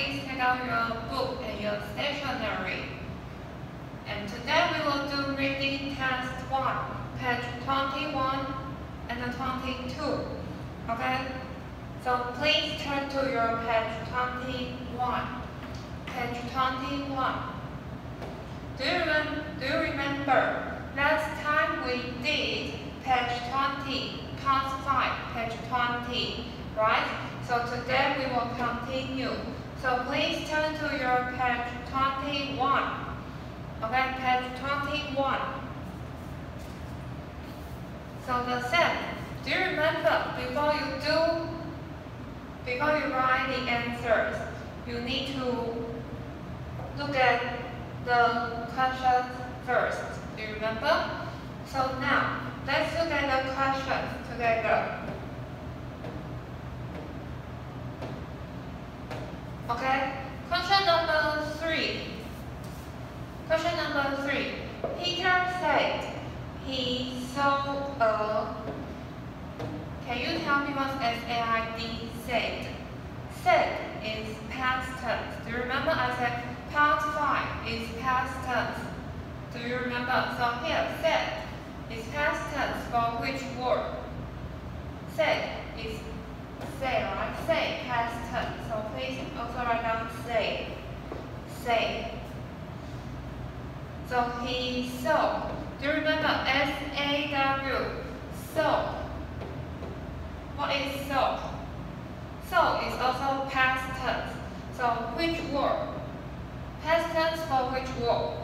please take out your book and your stationery. And today we will do reading test 1, page 21 and 22. Okay? So please turn to your page 21. Page 21. Do you remember last time we did page 20, count 5, page 20, right? So today we will continue. So please turn to your page 21. Okay, page 21. So the same. Do you remember before you write the answers, you need to look at the questions first. Do you remember? So now, let's look at the questions together. Okay, question number 3. Question number 3. Peter said he saw a... Can you tell me what SAID said? Said is past tense. Do you remember I said part 5 is past tense? Do you remember? So here, said is past tense for which word? Said is say, right? Say, past tense. So please also write down say. Say. So he saw. Do you remember SAW? Saw. What is saw? Saw is also past tense. So which word? Past tense for which word?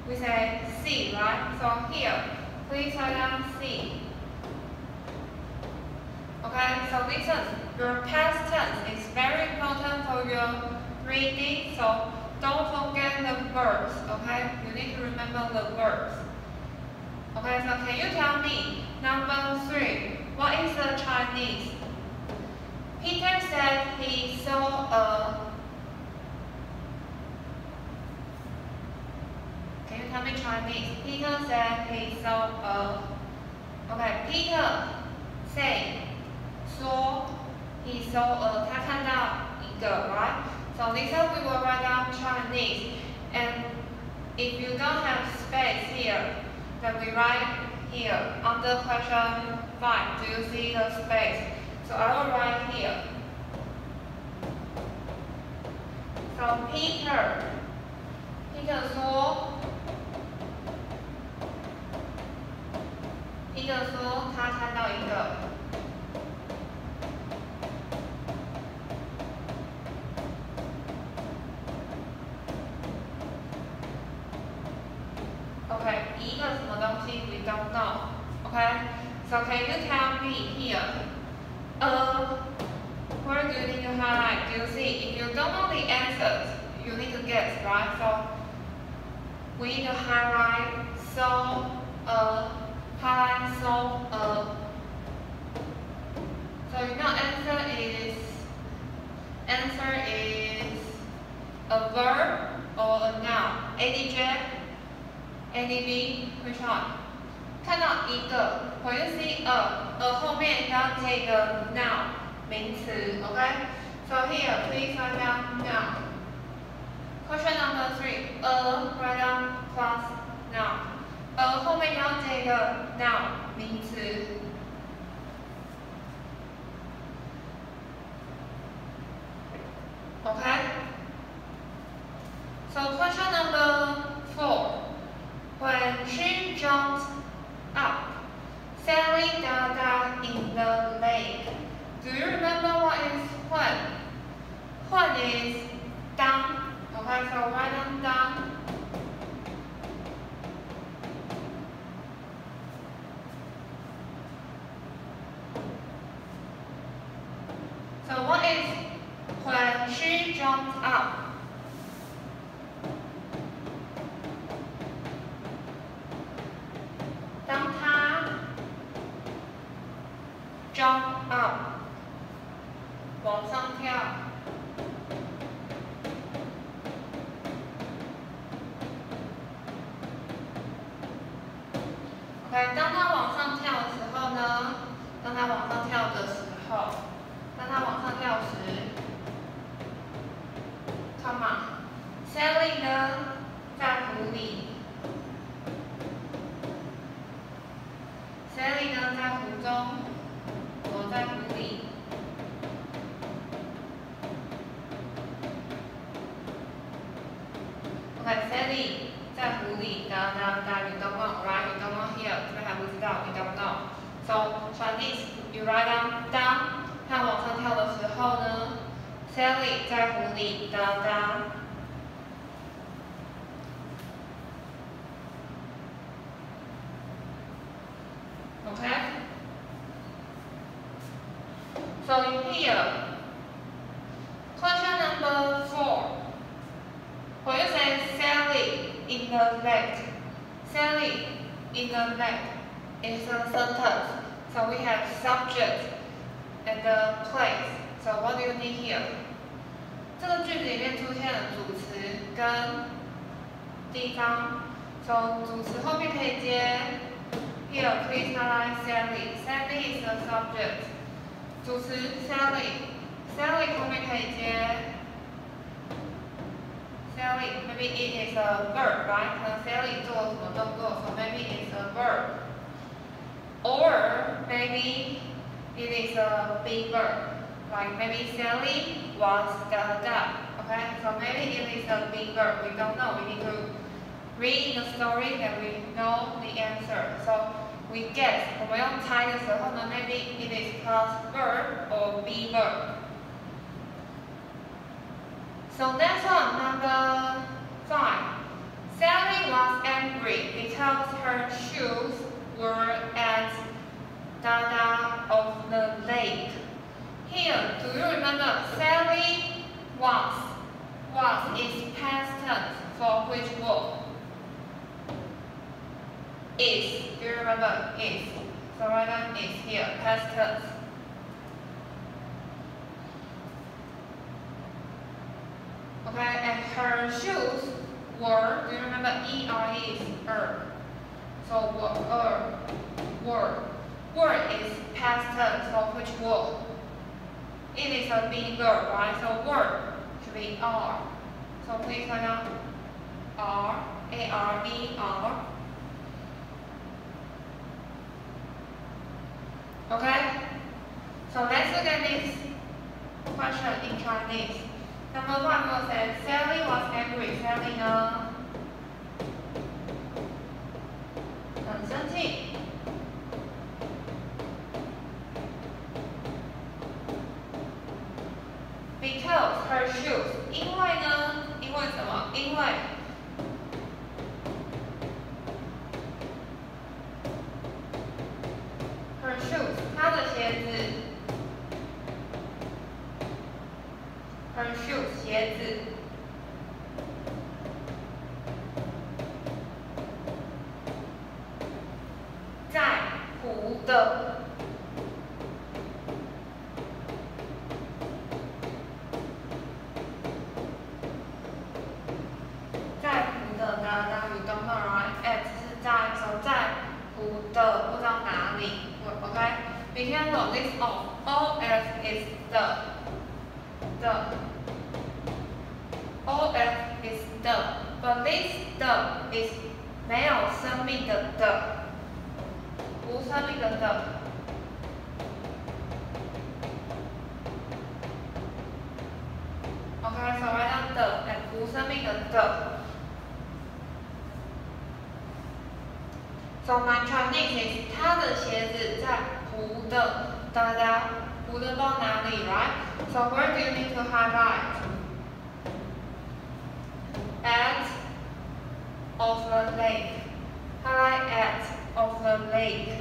We say see, right? So here, please write down see. Okay, so listen, your past tense is very important for your reading, so don't forget the verbs, okay? You need to remember the verbs. Okay, so can you tell me, number 3, what is the Chinese? Peter said he saw a... Can you tell me Chinese? Peter said he saw a... Okay, Peter said 说 he saw a 他看到一个 right? So later we will write down Chinese, and if you don't have space here, then we write here under question 5. Do you see the space? So I will write here. So Peter 说 他看到一个。Okay, 一个什么东西 we don't know. Okay, so can you tell me here? Where do you need to highlight? Do you see? If you don't know the answers, you need to guess, right? So we need to highlight highlight So you know answer is a verb or a noun. ADJ, ADB, which one? 看到一个 when you see a 后面要接一个 noun 名词 okay? So here, please write down noun. Question number 3, write down plus noun. 后面要接一个 noun 名词。Okay? So question number 4. When she jumped up, Sally dug in the lake. Do you remember what is when? When is down. Okay, so write down down. So what is when she jumped up? Jump up 往上跳 OK， 当它往上跳的时候呢，当它往上跳时， come on. Sally 呢，在湖里。Sally 呢，在湖中，躲在湖里。OK，Sally 在湖里。You don't know, right? You don't know here， 这边还不知道 ，you don't know. So Chinese, you write down. 它往上跳的时候呢 ，Sally 在湖里down. Okay. So in here, question number 4. When you say Sally in the lake, Sally in the lake is a sentence. So we have subject and the place. So what do you need here? 这个句子里面出现了主词跟地方。So 主词后面可以接 Here, please highlight Sally. Sally is the subject. 主词 Sally 后面可以接 Sally. Maybe it is a verb, right? 可能 Sally 做了什么动作 so maybe it's a verb. Or maybe it is a big verb. Like maybe Sally was Okay, so maybe it is a big verb. We don't know. We need to read the story and we know the answer. So we guess. 我们用猜的时候呢 maybe it is plus verb or be verb. So next one, number 5. Sally was angry because her shoes were at of the lake. Here, do you remember Sally was is past tense for which word? Is. Do you remember is? So write down is here, past tense. Okay, and her shoes were, do you remember ER is So were is past tense for which word? It is a be verb, right? So were should be are. So please write down are, A-R-E-R. Okay? So let's look at this question in Chinese. Number 1 will say Sally was angry. Sally 呢很生气。Because her shoes， 因为呢？因为什么？因为 her shoes， 她的鞋子 ，her shoes 鞋子，在湖的。You don't know, right? At 是在，所在湖的不知道哪里。Okay? Be careful. This os is the. Os is the, but this the is 没有生命的的，无生命的的。Okay, so write down the and 无生命的的。So my Chinese is 他的鞋子在湖的，大家湖的到哪里 ，right? So where do you need to highlight? At of the lake. Highlight at of the lake.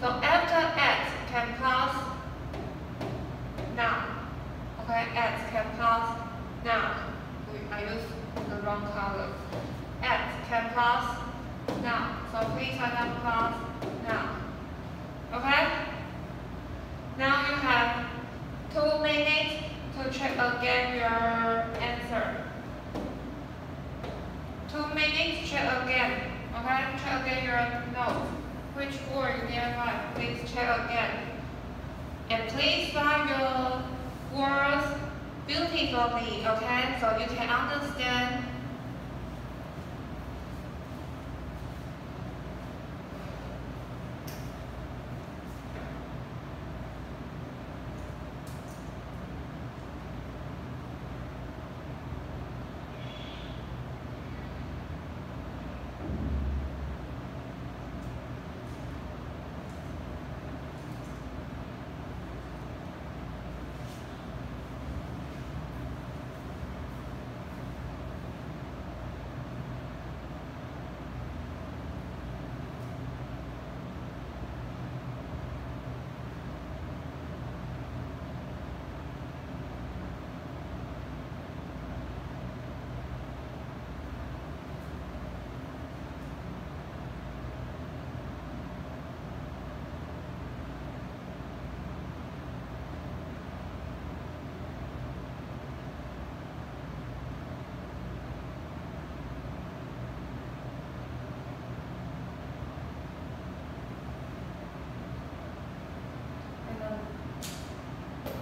So after at can plus noun. Okay, at can plus noun. I used the wrong color. At can plus noun. So please write down plus noun. Okay? Now you have 2 minutes to check again your answer. 2 minutes, check again. Okay? Check again your notes. which word you didn't write, please check again. And please write your words beautifully, okay? So you can understand.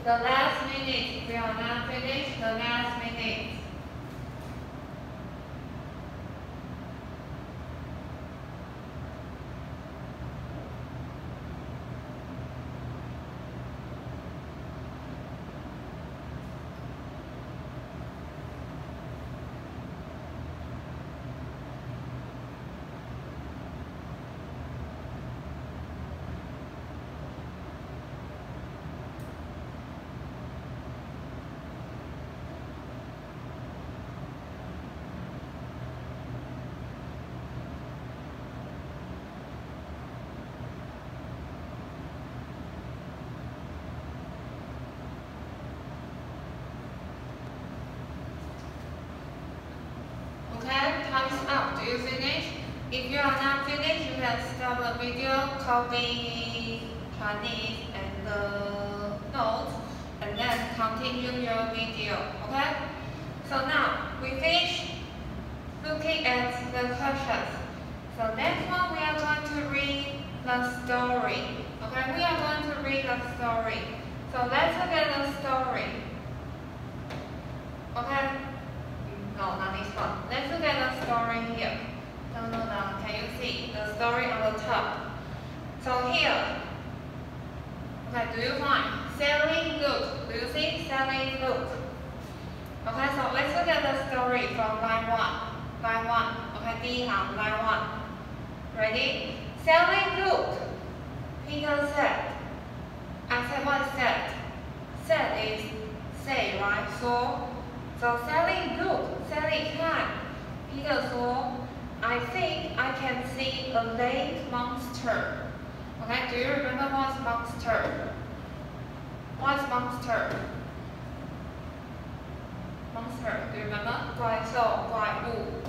The last minute, we are not finished, the last minute. Time's up. Do you finish? If you are not finished, you can stop the video, copy Chinese and the notes, and then continue your video. Okay? So now we finish looking at the questions. So next one we are going to read the story. Okay? We are going to read the story. So let's look at the story. Okay? No, not this one. Let's look at the story here. No. Can you see the story on the top? So here, okay, do you find Sally look? Do you see Sally look? Okay, so let's look at the story from line 1. Line 1. Okay, 第一行, line 1. Ready? Sally looked. Peter said. I said, what is said? Said is say, right? So Sally looked. Sally 看. Peter 说, I think I can see a lake monster. Okay, do you remember what's monster? What's monster? Monster, do you remember? 怪兽,怪物.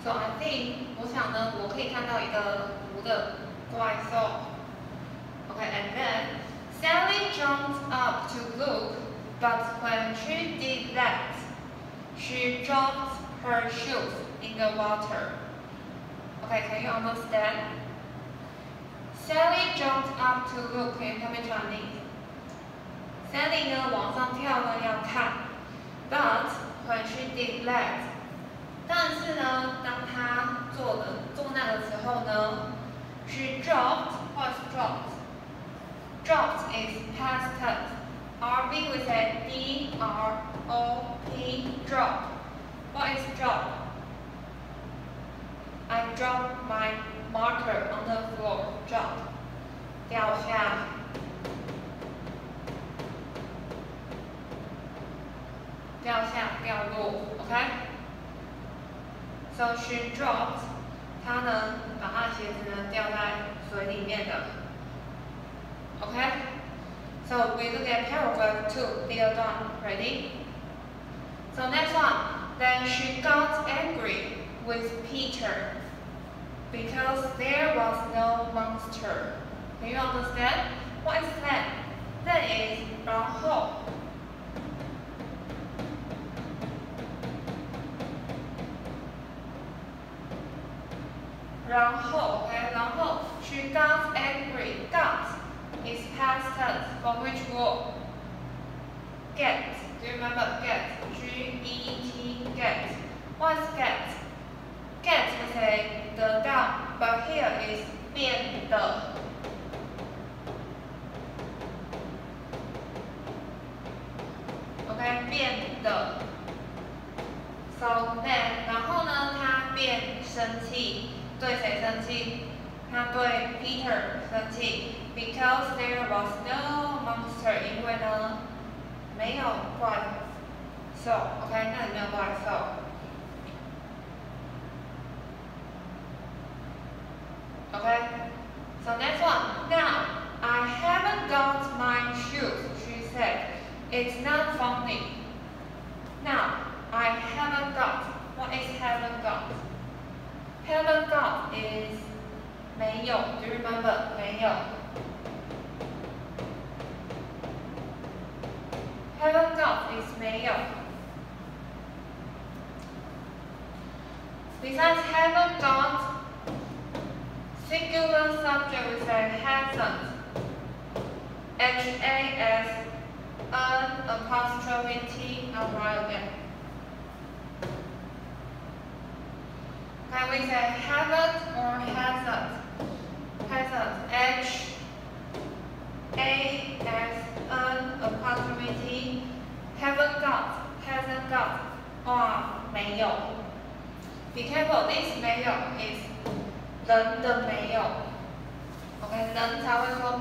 So I think, 我想呢，我可以看到一个无的怪兽。Okay, and then Sally jumped up to look, but when she did that, she dropped her shoes in the water. Okay, can you understand? Sally jumped up to look. Can you tell me Chinese? Sally 呢往上跳呢要看 ，but when she did that. 但是呢，当她做那个时候呢 ，she dropped. What's dropped? Dropped is past tense. RB we say D-R-O-P. Drop. What is drop? I dropped my marker on the floor. Drop. 掉下。掉下，掉落。OK? So she dropped. 她呢，把她的鞋子呢掉在水里面的。Okay? So we look at paragraph 2, the other one. Ready? So next one. Then she got angry with Peter because there was no monster. Can you understand? What is that? That is 然后然后 OK， 然后 she got angry. Got is past tense for which word? Get. Do you remember get? G-E-T. Get. What's get? Get we say 得到 but here is 变得。OK， 变得。So then， 然后呢，他变生气，对谁生气？他对 Peter 生气 ，because there was no monster， 因为呢没有怪兽 ，OK， 那里没有怪兽。Okay, so next one. Now, I haven't got my shoes, she said. It's not funny. Now, I haven't got. What is haven't got? Haven't got is 没有. Do you remember? 没有. Haven't got is 没有. Besides haven't got, singular subject we say hasn't. H-A-S-N apostrophe T, I'll write again. Can we say haven't or hasn't? Hasn't. H-A-S-N apostrophe T. Haven't got, hasn't got, or 没有. Be careful, this 没有 is 人的没有 ，OK， 人才会说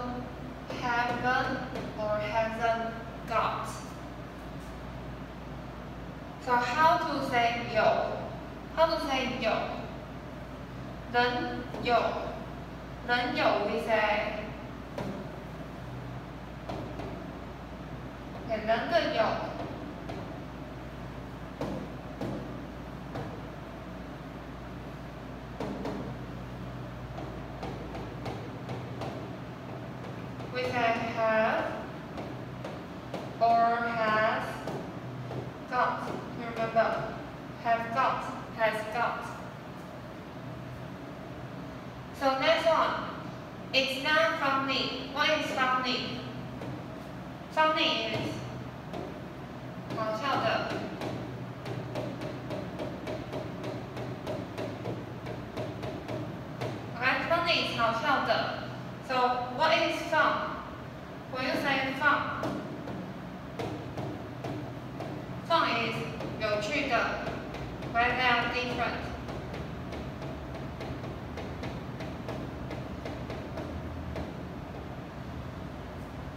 haven't or hasn't got. So how to say 有 ？How to say 有？人有，人有 we say， OK， 人的有。We say have or has got. You remember? Have got, has got. So next one. It's not funny. What is funny? Funny is 好笑的。Okay, funny is 好笑的。So what is fun? When you say fun, fun is 有趣的 when they are different.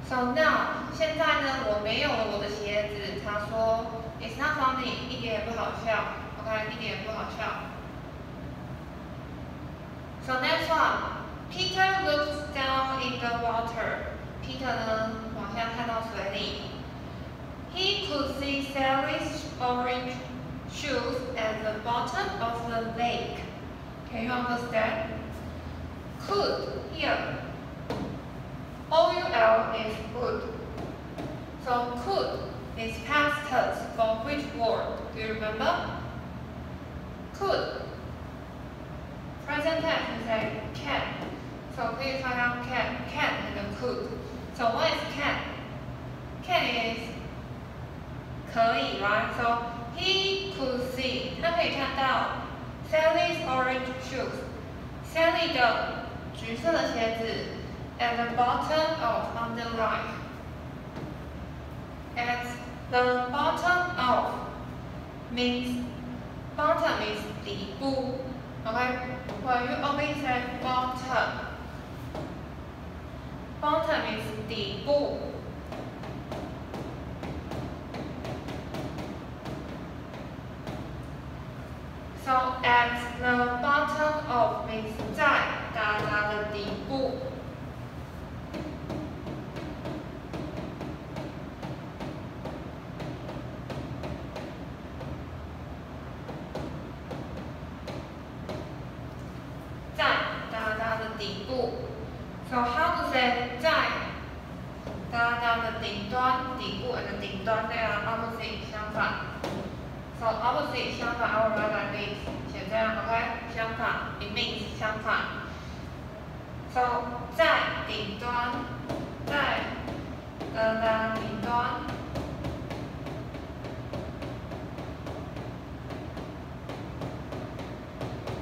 So now 现在呢，我没有了我的鞋子。他说 It's not funny， 一点也不好笑。OK， 一点也不好笑。So next one. Peter looked down in the water. Peter 呢，往下看到水里。He could see Sally's orange shoes at the bottom of the lake. Can you understand? Could here. O-U-L is could. So could is past tense for which word? Do you remember? Could. Present tense we say can. So please find out can and could. So what is can? Can is 可以 right? So he could see 他可以看到 Sally's orange shoes. Sally 的橘色的鞋子 at the bottom of underline. At the bottom of means bottom is 底部. Okay? Well, you only say bottom. Bottom is 底部。So at the bottom of means 在达达的底部。在达达的底部。So how to say 在达达的顶端、底部 and 顶端 they are opposite 相反。So opposite 相反 I will write like this 写这样 OK 相反 it means 相反 So 在顶端在的顶端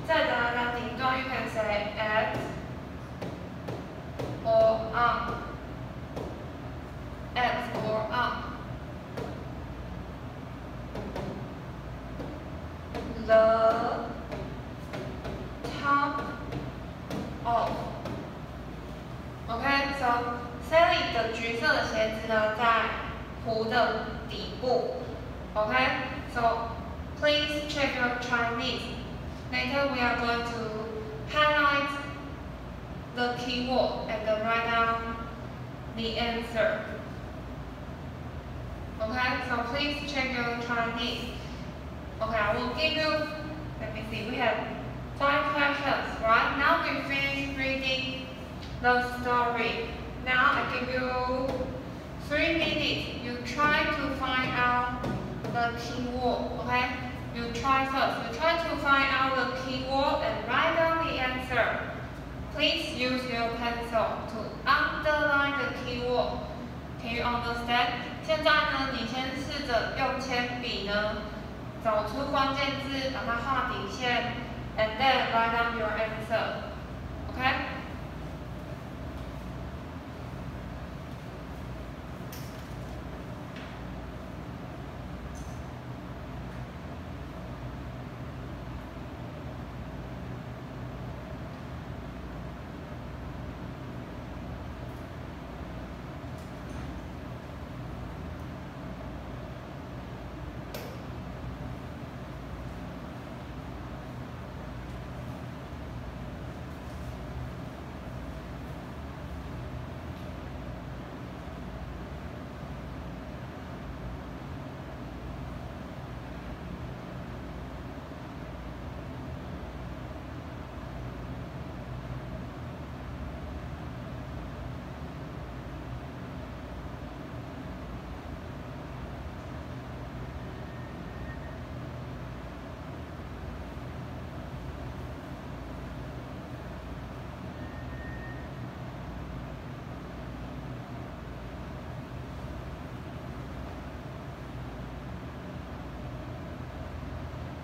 在的顶端 you can say at or on at or on the top of OK so Sally 的橘色的鞋子呢在湖的底部 OK so please check your Chinese later we are going to highlight the keyword and then write down the answer. Okay, so please check your Chinese. Okay, I will give you, let me see, we have 5 questions, right? Now we finish reading the story. Now I give you 3 minutes. You try to find out the keyword, okay? You try first. You try to find out the keyword and write down the answer. Please use your pencil to underline the keyword. Can you understand? 现在呢，你先试着用铅笔呢找出关键字，把它画底线 ，and then write down your answer. Okay?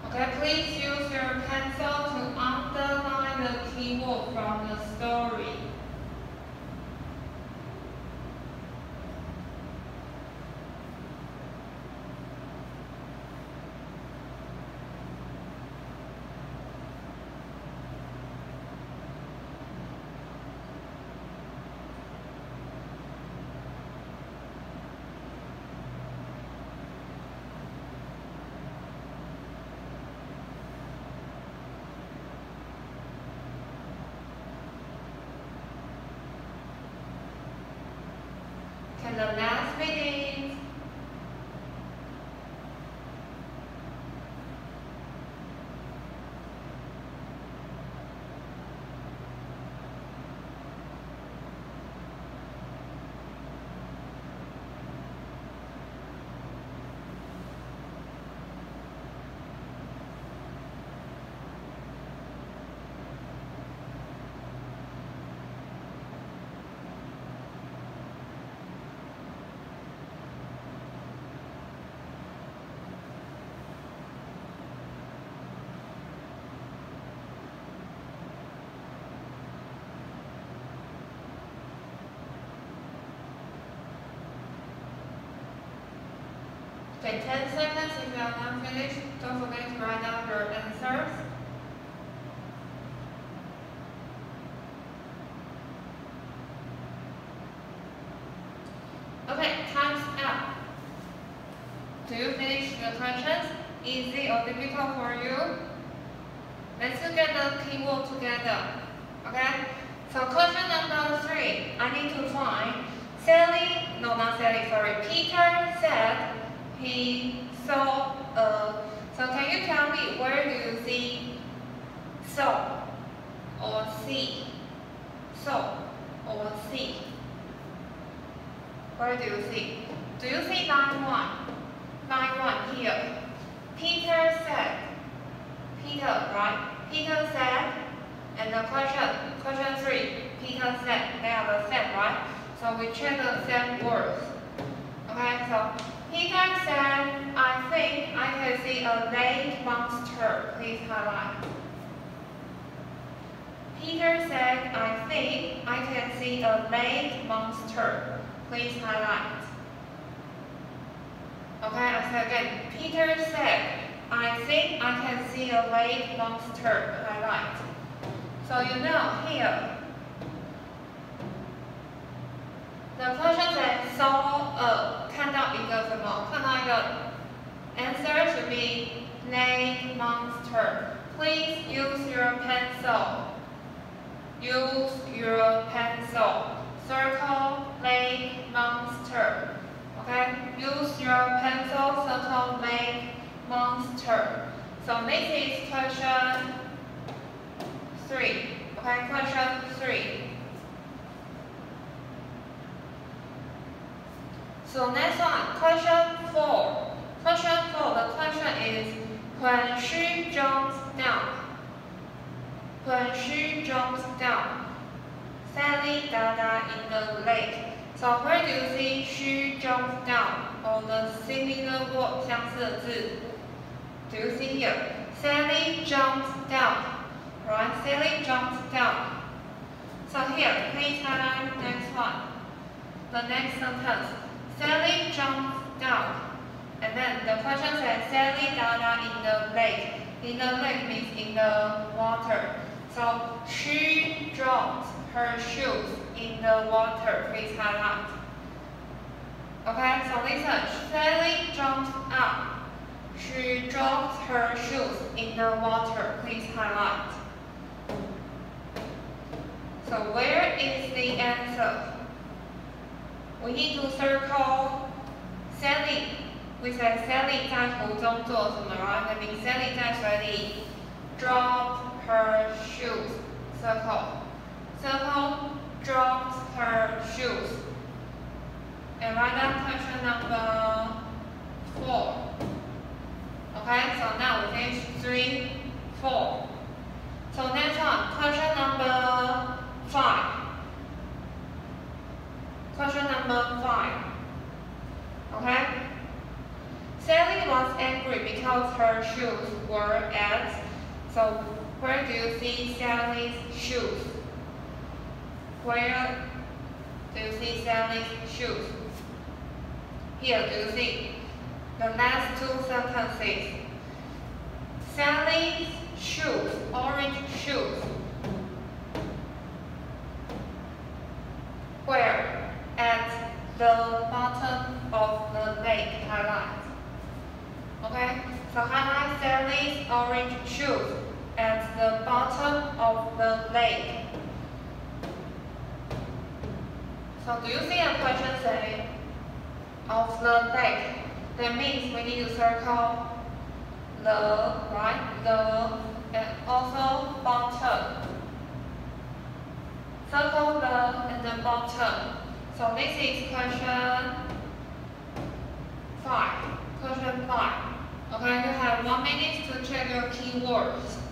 Okay, please use your pencil to underline the keyword from the story. And the last minute. Okay, 10 seconds. If you are not finished, don't forget to write down your answers. Okay, time's up. Do you finish the questions? Easy or difficult for you? Let's look at the keyword together. Okay? So question number 3. I need to find Peter said he saw so can you tell me where do you see saw or see? Saw or see? Where do you see? Do you see line 1? Line 1 here. Peter So we check the same words. Okay, so Peter said, I think I can see a lake monster. Please highlight. Peter said, I think I can see a lake monster. Please highlight. Okay, I say again. Peter said, I think I can see a lake monster. Highlight. So you know here, the question says saw a 看到一个什么？看到一个 answer should be lake monster. Please use your pencil. Use your pencil. Circle lake monster. Okay? Use your pencil. Circle lake monster. So this is question 3. Okay, question 3. So next one, question 4. Question 4, the question is when she jumps down. When she jumps down. Sally Dada in the lake. So where do you see she jumps down? Or the similar word 相似的字 Do you see here? Sally jumps down. Right? Sally jumps down. So here, please highlight next one. The next sentence. Sally jumps down. And then the question says Sally Dada in the lake. In the lake means in the water. So she drops her shoes in the water. Please highlight. Okay, so listen. Sally jumps up. She drops her shoes in the water. Please highlight. So where is the answer? We need to circle Sally. We said Sally 在湖中做什么 right? That means Sally 在水里 drop her shoes. Circle. Circle drops her shoes. And write down question number 4. Okay, so now we finish 3, 4. So next one, question number 5. Question number 5. Okay? Sally was angry because her shoes were at. So where do you see Sally's shoes? Where do you see Sally's shoes? Here, do you see the last 2 sentences? Sally's shoes, orange shoes. Where? At the bottom of the lake. Highlight. Okay? So highlight Sally's orange shoes at the bottom of the lake. So do you see a question saying of the lake? That means we need to circle the, right? The, and also bottom. Circle the and the bottom. So this is question 5. Question 5. Okay, you have 1 minute to check your keywords.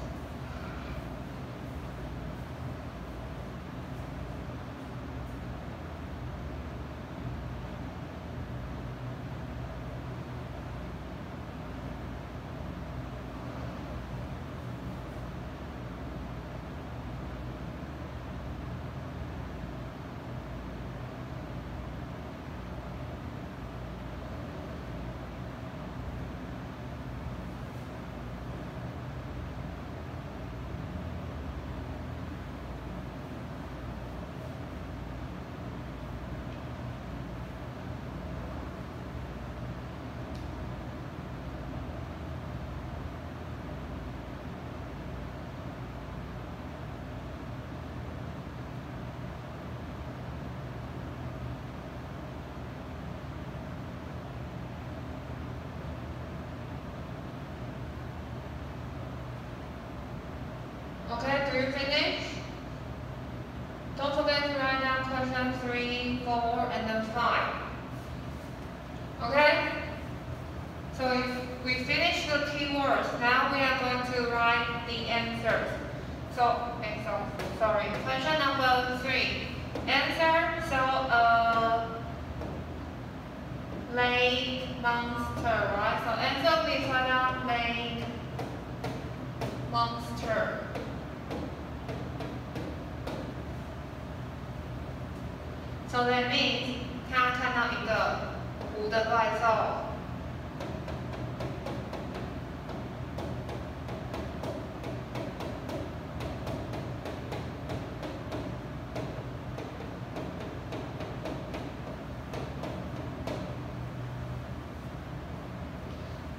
Okay, do you finish? Don't forget to write down question 3, 4, and then 5. Okay? So if we finish the keywords, now we are going to write the answers. So, sorry, question number 3. Answer, so lake monster, right? So answer, please write down lake monster. So that means 他看到一个湖的怪兽。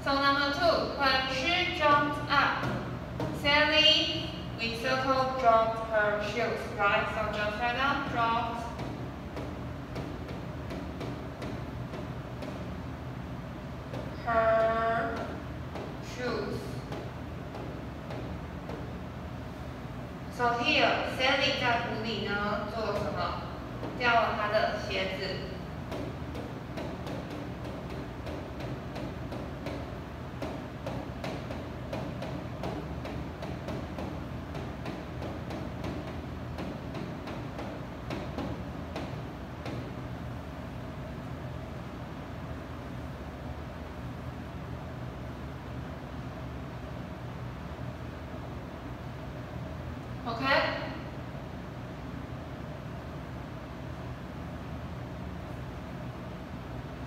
So number 2, when she jumped up, Sally, we circle dropped her shoes, right? So just write down dropped her shoes. So here, Sally 在湖里呢做了什么？掉了她的鞋子。Okay?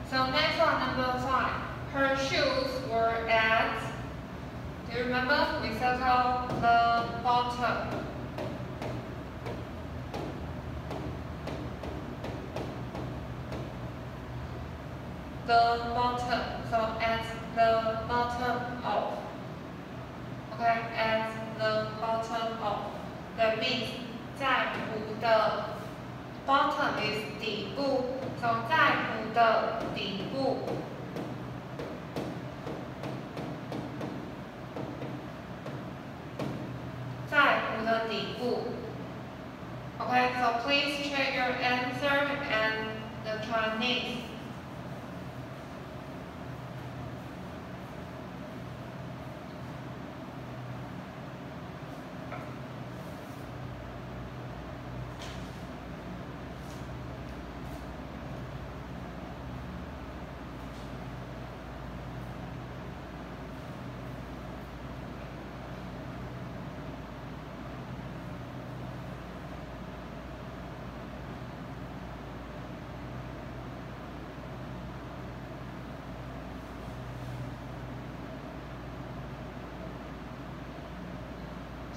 So next one, number 5. Her shoes were at, do you remember? We circle the bottom. The bottom, so at the bottom of. Okay, at the bottom of. That means 在湖的 bottom is 底部， so 在湖的底部。在湖的底部。Okay, so please check your answer and the Chinese.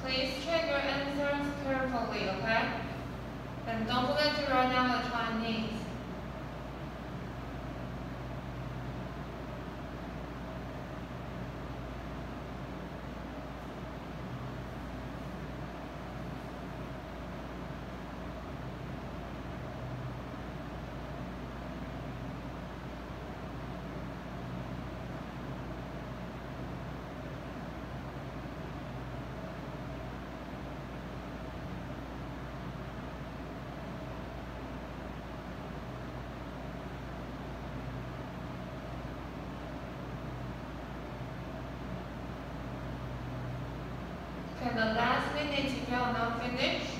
Please check your answers carefully, okay? And don't forget to write down the Chinese. Okay, the last minute if you are not finished.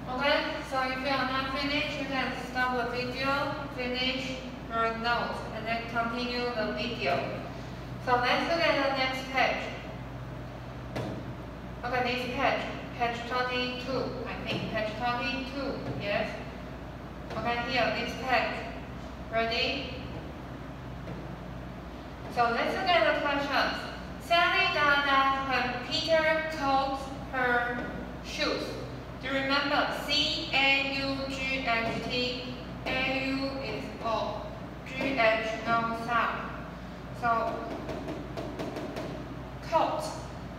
Okay, so if you are not finished, you can stop the video, finish your notes, and then continue the video. So let's look at the next page. Okay, this page, page 22, I think, page 22, yes? Okay, here, this page. Ready? So let's look at the questions. Sally got that when Peter took her shoes. Do you remember? C-A-U-G-H-T, A-U is O, G-H no sound. So, coat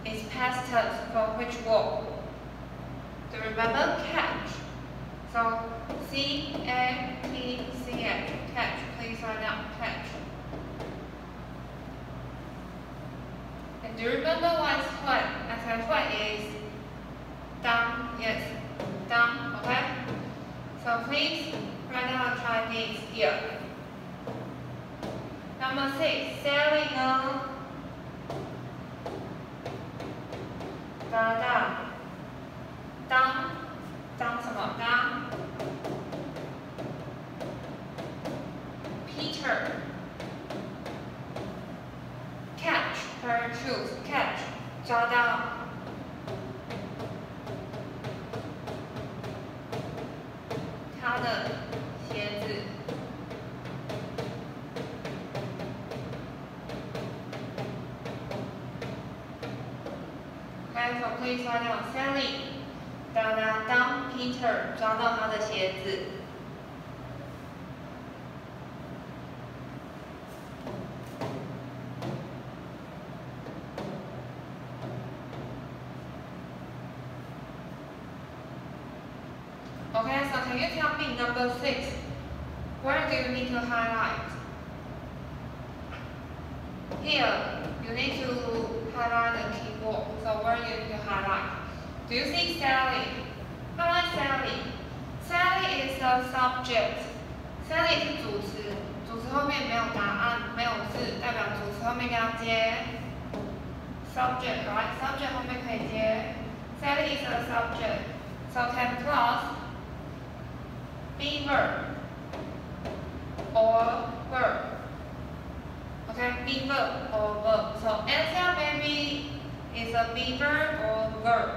is past tense for which word? Do you remember? Catch. So, C-A-T-C-H, catch. Please write down catch. And do you remember what is when? I said when is down, yes, down, okay? So please write down Chinese here. Number 6, Sally 呢？当什么？当 Peter catch her shoes, catch 抓到她的鞋子。Okay, so please write down Sally. 当 Peter 抓到他的鞋子。Okay, so can you tell me number 6? Where do you need to highlight? Here, you need to highlight the keyword. So where you need to highlight? Do you see Sally? Highlight Sally. Sally is the subject. Sally 是主词，主词后面没有答案，没有字，代表主词后面要接 subject, right? Subject 后面可以接 Sally is the subject. So 10 plus be verb or verb. Okay, be verb or verb. So answer maybe is a be verb or verb.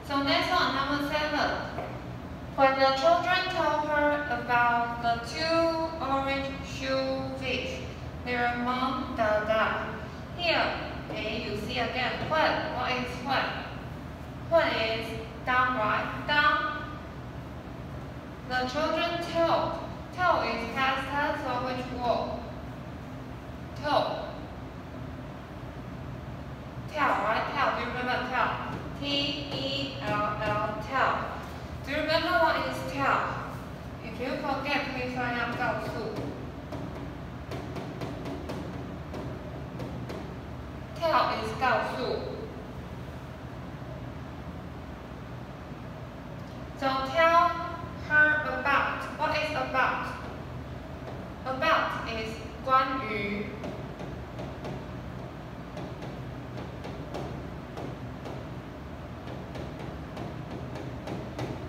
So next one, number 7. When the children told her about the 2 orange shoe fish, their mom Here, you see again, when. What is when? When is down, right? Down. The children told. Told is past tense, so which word? Told. Tell, right? Tell. Do you remember tell? T-E-L-L, tell. Do you remember what is tell? If you forget, please write down 告诉。Tell is 告诉。So tell her about. What is about? About is 关于。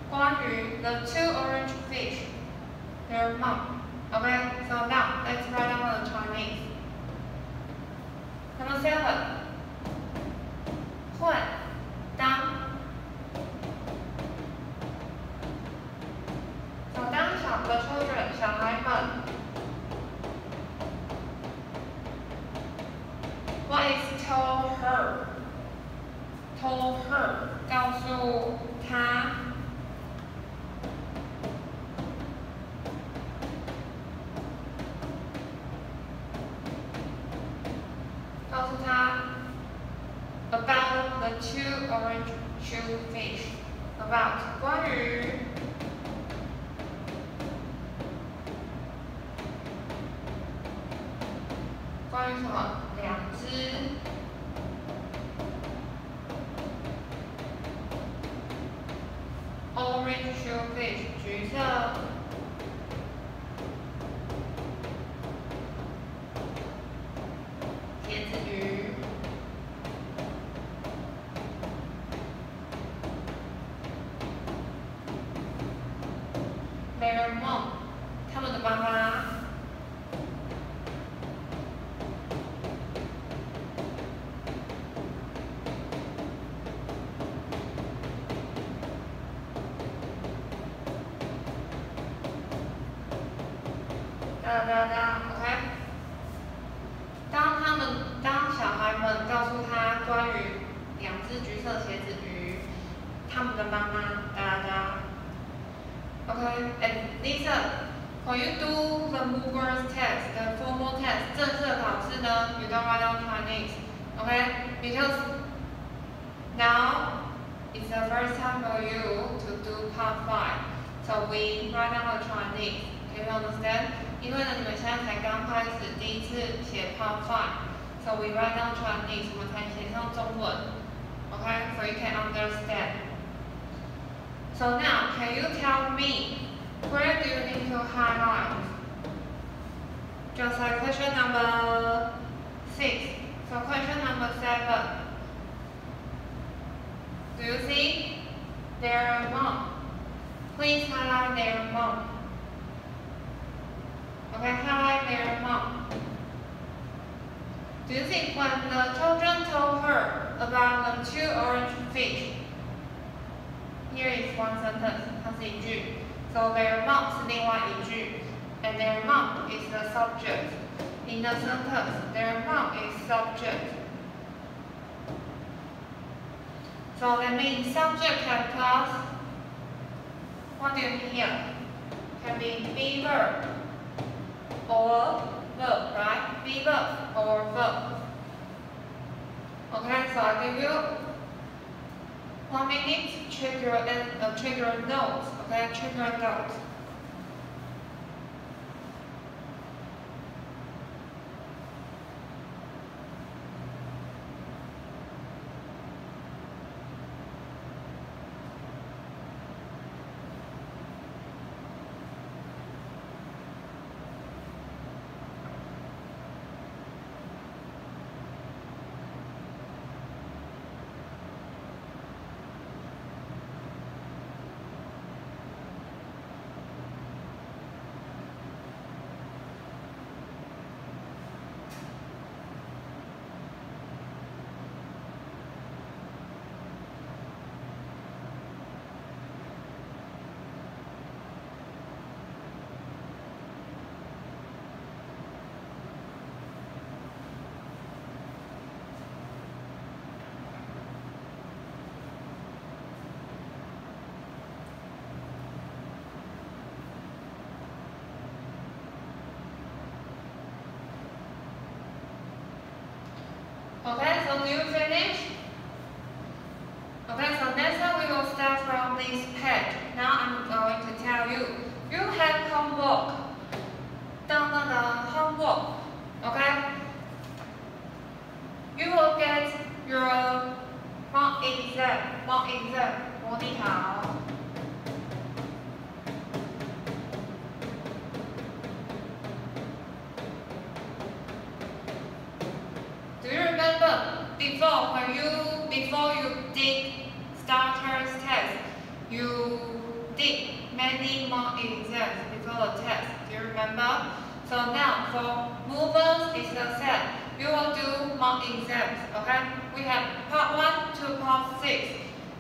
关于 the 2 orange fish, their mom. Okay, so now let's write down the Chinese. Number 7. 会当。So 当the children 小孩们。What is told her? Told her 告诉她。告诉他 about the 2 orange shoe fish. About 关于什么？两只orange shoe fish 橘色椰子鱼。Their mom， 他们的妈妈。OK。当小孩们告诉他关于两只橘色鞋子与他们的妈妈OK，and Lisa, when you do the movers test, the formal test, 正式的考试呢 ，you don't write down Chinese, OK? Because now it's the first time for you to do part 5, so we write down the Chinese. Can you understand? 因为呢，你们现在才刚开始第一次写 part 5, so we write down Chinese. 我们才写上中文 ，OK? So you can understand. So now, can you tell me where do you need to highlight? Just like question number 6. So question number 7. Do you see their mom? Please highlight their mom. Okay, highlight their mom. Do you think when the children told her about the 2 orange fish? Here is one sentence, 它是一句。So their mom 是另外一句 ，and their mom is the subject. In the sentence, their mom is subject. So that means subject can plus. What do you mean here? Can be be verb or verb, right? Be verb or verb. Okay, so I give you 1 minute, check your notes, okay? Check your notes. Okay, so do you finish? Okay, so next time we will start from this page. Now I'm going to tell you, you have homework. Done the homework. Okay? You will get your mock exam. 模拟考。Do you remember before you did starters test, you did many mock exams before the test? Do you remember? So now for movers is the same. You will do mock exams. Okay? We have part 1 to part 6,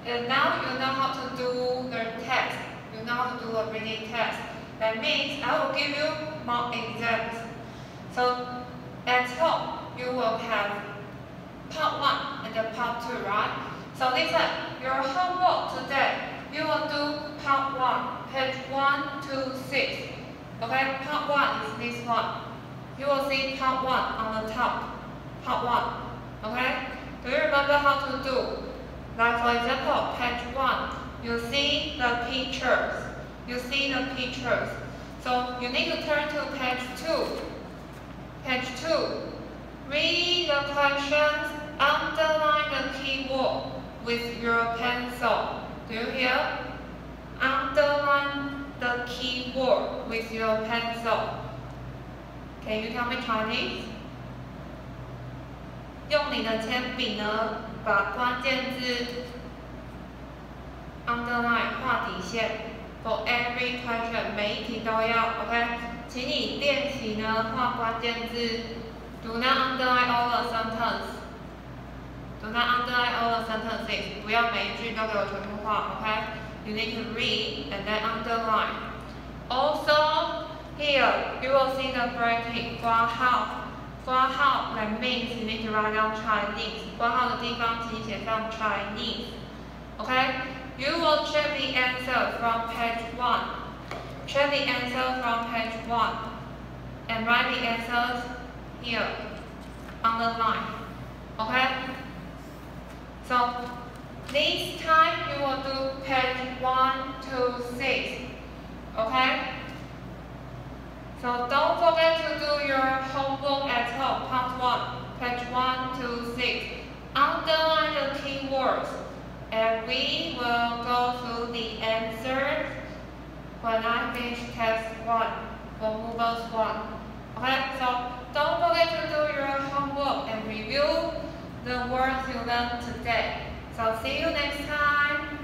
and now you know how to do the test. You know how to do a reading test. That means I will give you mock exams. So at home you will have part 1 and then part 2, right? So listen, your homework today, you will do part 1, page 1 to 6. Okay, part 1 is this one. You will see part 1 on the top. Part 1. Okay? Do you remember how to do? Like for example, page 1, you see the pictures. So you need to turn to page 2. Page 2. Read the questions, underline the keyword with your pencil. Do you hear? Underline the keyword with your pencil. Can you tell me Chinese? 用你的铅笔呢，把关键字 underline 画底线 for every question 每一题都要 OK， 请你练习呢画关键字 ，do not underline all the sentence， do not underline all the sentences， 不要每一句都给我全部画 OK， you need to read and then underline。Also Here, you will see the bracket 括号，括号 that means you need to write down Chinese. 括号的地方请写上 Chinese. Okay? You will check the answer from page 1. Check the answer from page 1 and write the answers here on the line. Okay? So this time you will do page 1 to 6. Okay? So don't forget to do your homework at home, part 1, page 1 to 6. Underline the keywords, and we will go through the answers when I finish test 1 for movers 1. Okay, so don't forget to do your homework and review the words you learned today. So see you next time.